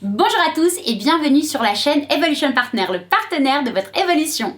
Bonjour à tous et bienvenue sur la chaîne Evolution Partner, le partenaire de votre évolution.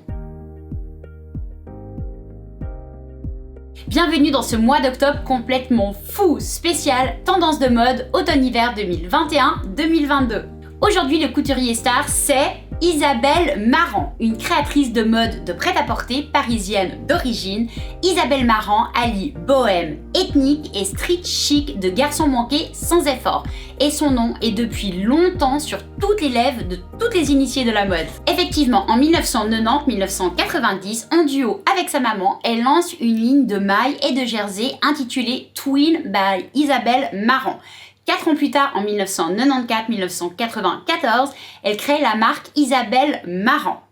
Bienvenue dans ce mois d'octobre complètement fou, spécial, tendance de mode automne-hiver 2021-2022. Aujourd'hui, le couturier star, c'est Isabelle Marant, une créatrice de mode de prêt-à-porter parisienne d'origine. Isabelle Marant allie bohème, ethnique et street chic de garçon manqué sans effort. Et son nom est depuis longtemps sur toutes les lèvres de toutes les initiées de la mode. Effectivement, en 1990-1990, en duo avec sa maman, elle lance une ligne de mailles et de jersey intitulée Twin by Isabelle Marant. 4 ans plus tard, en 1994-1994, elle crée la marque Isabelle Marant.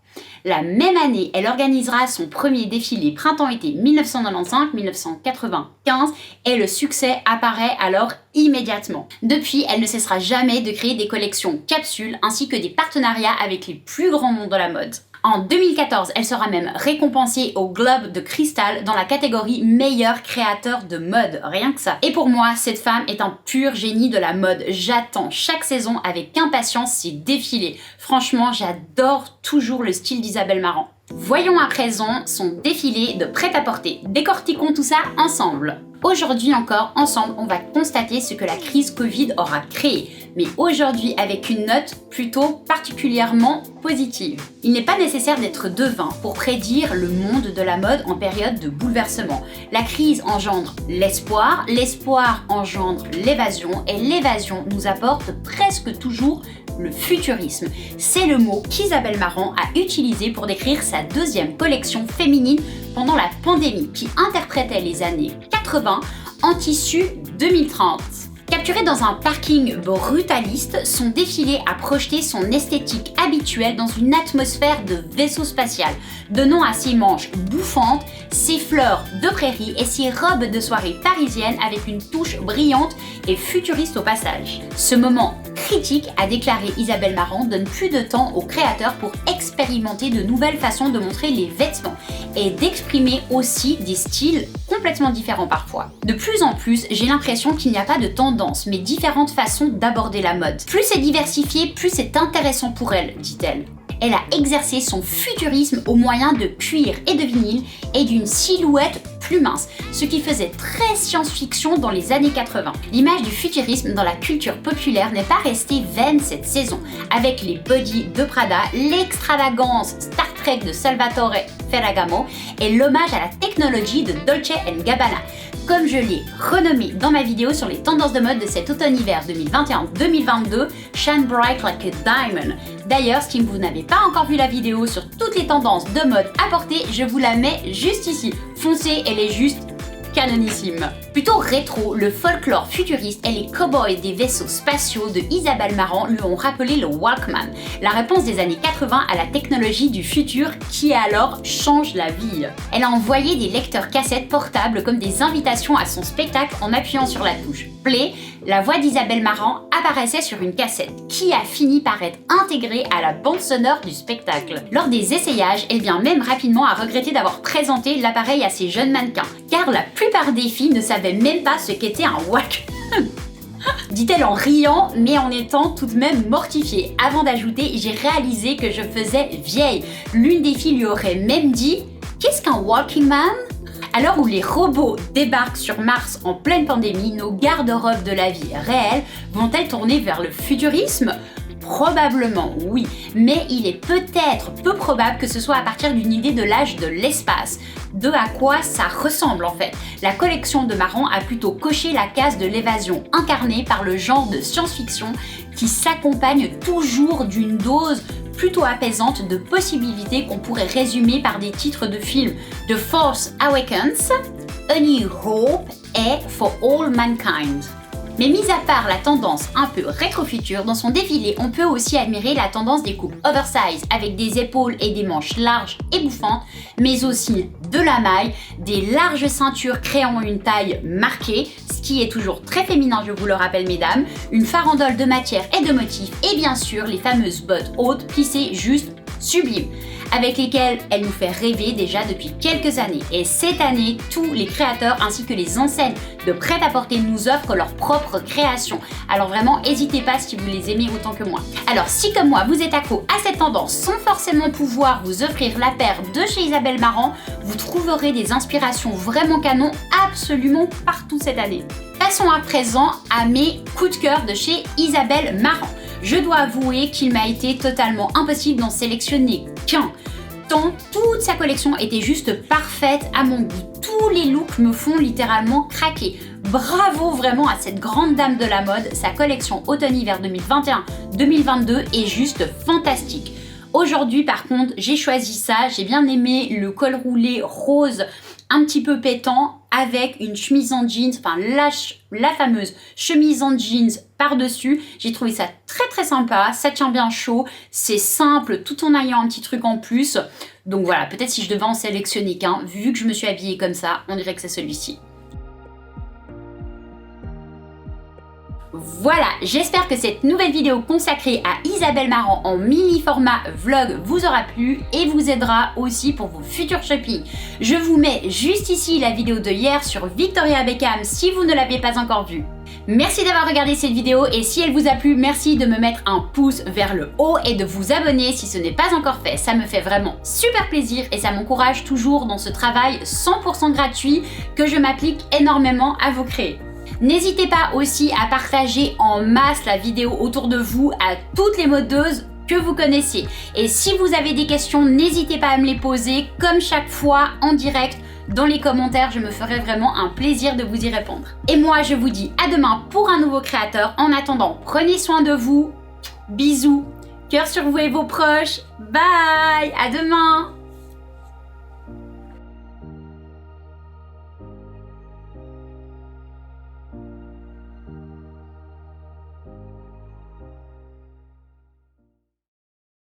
La même année, elle organisera son premier défilé printemps-été 1995-1995 et le succès apparaît alors immédiatement. Depuis, elle ne cessera jamais de créer des collections capsules ainsi que des partenariats avec les plus grands noms de la mode. En 2014, elle sera même récompensée au Globe de Cristal dans la catégorie meilleur créateur de mode, rien que ça. Et pour moi, cette femme est un pur génie de la mode. J'attends chaque saison avec impatience ses défilés. Franchement, j'adore toujours le style d'Isabelle Marant. Voyons à présent son défilé de prêt-à-porter. Décortiquons tout ça ensemble. Aujourd'hui encore, ensemble, on va constater ce que la crise Covid aura créé, mais aujourd'hui avec une note plutôt particulièrement positive. Il n'est pas nécessaire d'être devin pour prédire le monde de la mode en période de bouleversement. La crise engendre l'espoir, l'espoir engendre l'évasion et l'évasion nous apporte presque toujours le futurisme. C'est le mot qu'Isabelle Marant a utilisé pour décrire sa deuxième collection féminine pendant la pandémie qui interprétait les années 80 en tissu 2030. Capturé dans un parking brutaliste, son défilé a projeté son esthétique habituelle dans une atmosphère de vaisseau spatial, donnant à ses manches bouffantes, ses fleurs de prairie et ses robes de soirée parisiennes avec une touche brillante et futuriste au passage. Ce moment critique, a déclaré Isabelle Marant, donne plus de temps aux créateurs pour expérimenter de nouvelles façons de montrer les vêtements et d'exprimer aussi des styles complètement différents parfois. De plus en plus, j'ai l'impression qu'il n'y a pas de tendance, mais différentes façons d'aborder la mode. Plus c'est diversifié, plus c'est intéressant pour elle, dit-elle. Elle a exercé son futurisme au moyen de cuir et de vinyle et d'une silhouette plus mince, ce qui faisait très science-fiction dans les années 80. L'image du futurisme dans la culture populaire n'est pas restée vaine cette saison, avec les bodys de Prada, l'extravagance Star Trek de Salvatore Ferragamo et l'hommage à la technologie de Dolce & Gabbana. Comme je l'ai renommé dans ma vidéo sur les tendances de mode de cet automne-hiver 2021-2022, Shine Bright Like a Diamond. D'ailleurs, si vous n'avez pas encore vu la vidéo sur toutes les tendances de mode à porter, je vous la mets juste ici. Foncez, elle est juste canonissime. Plutôt rétro, le folklore futuriste et les cow-boys des vaisseaux spatiaux de Isabelle Marant lui ont rappelé le Walkman, la réponse des années 80 à la technologie du futur qui alors change la vie. Elle a envoyé des lecteurs cassettes portables comme des invitations à son spectacle en appuyant sur la touche play. La voix d'Isabelle Marant apparaissait sur une cassette qui a fini par être intégrée à la bande sonore du spectacle. Lors des essayages, elle vient même rapidement à regretter d'avoir présenté l'appareil à ses jeunes mannequins, car la plupart des filles ne savaient même pas ce qu'était un Walkman. Dit-elle en riant, mais en étant tout de même mortifiée. Avant d'ajouter, j'ai réalisé que je faisais vieille. L'une des filles lui aurait même dit « Qu'est-ce qu'un Walking Man ?» À l'heure où les robots débarquent sur Mars en pleine pandémie, nos garde-robes de la vie réelle vont-elles tourner vers le futurisme ? Probablement oui, mais il est peut-être peu probable que ce soit à partir d'une idée de l'âge de l'espace, de à quoi ça ressemble en fait. La collection de Marant a plutôt coché la case de l'évasion incarnée par le genre de science-fiction qui s'accompagne toujours d'une dose plutôt apaisante de possibilités qu'on pourrait résumer par des titres de films The Force Awakens, A New Hope et For All Mankind. Mais mis à part la tendance un peu rétro-future, dans son défilé, on peut aussi admirer la tendance des coupes oversize avec des épaules et des manches larges et bouffantes, mais aussi de la maille, des larges ceintures créant une taille marquée, ce qui est toujours très féminin, je vous le rappelle mesdames, une farandole de matière et de motifs, et bien sûr les fameuses bottes hautes plissées juste sublimes, avec lesquels elle nous fait rêver déjà depuis quelques années. Et cette année, tous les créateurs ainsi que les enseignes de prêt-à-porter nous offrent leurs propres créations. Alors vraiment, n'hésitez pas si vous les aimez autant que moi. Alors si comme moi, vous êtes accro à cette tendance sans forcément pouvoir vous offrir la paire de chez Isabelle Marant, vous trouverez des inspirations vraiment canon absolument partout cette année. Passons à présent à mes coups de cœur de chez Isabelle Marant. Je dois avouer qu'il m'a été totalement impossible d'en sélectionner qu'un, tant toute sa collection était juste parfaite à mon goût. Tous les looks me font littéralement craquer. Bravo vraiment à cette grande dame de la mode, sa collection automne-hiver 2021-2022 est juste fantastique. Aujourd'hui par contre, j'ai choisi ça, j'ai bien aimé le col roulé rose un petit peu pétant avec une chemise en jeans, enfin la fameuse chemise en jeans par-dessus. J'ai trouvé ça très sympa, ça tient bien chaud, c'est simple tout en ayant un petit truc en plus. Donc voilà, peut-être si je devais en sélectionner qu'un, vu que je me suis habillée comme ça, on dirait que c'est celui-ci. Voilà, j'espère que cette nouvelle vidéo consacrée à Isabelle Marant en mini format vlog vous aura plu et vous aidera aussi pour vos futurs shopping. Je vous mets juste ici la vidéo de hier sur Victoria Beckham si vous ne l'avez pas encore vue. Merci d'avoir regardé cette vidéo et si elle vous a plu, merci de me mettre un pouce vers le haut et de vous abonner si ce n'est pas encore fait. Ça me fait vraiment super plaisir et ça m'encourage toujours dans ce travail 100% gratuit que je m'applique énormément à vous créer. N'hésitez pas aussi à partager en masse la vidéo autour de vous à toutes les modeuses que vous connaissez. Et si vous avez des questions, n'hésitez pas à me les poser comme chaque fois en direct dans les commentaires. Je me ferai vraiment un plaisir de vous y répondre. Et moi, je vous dis à demain pour un nouveau créateur. En attendant, prenez soin de vous. Bisous. Cœur sur vous et vos proches. Bye. À demain.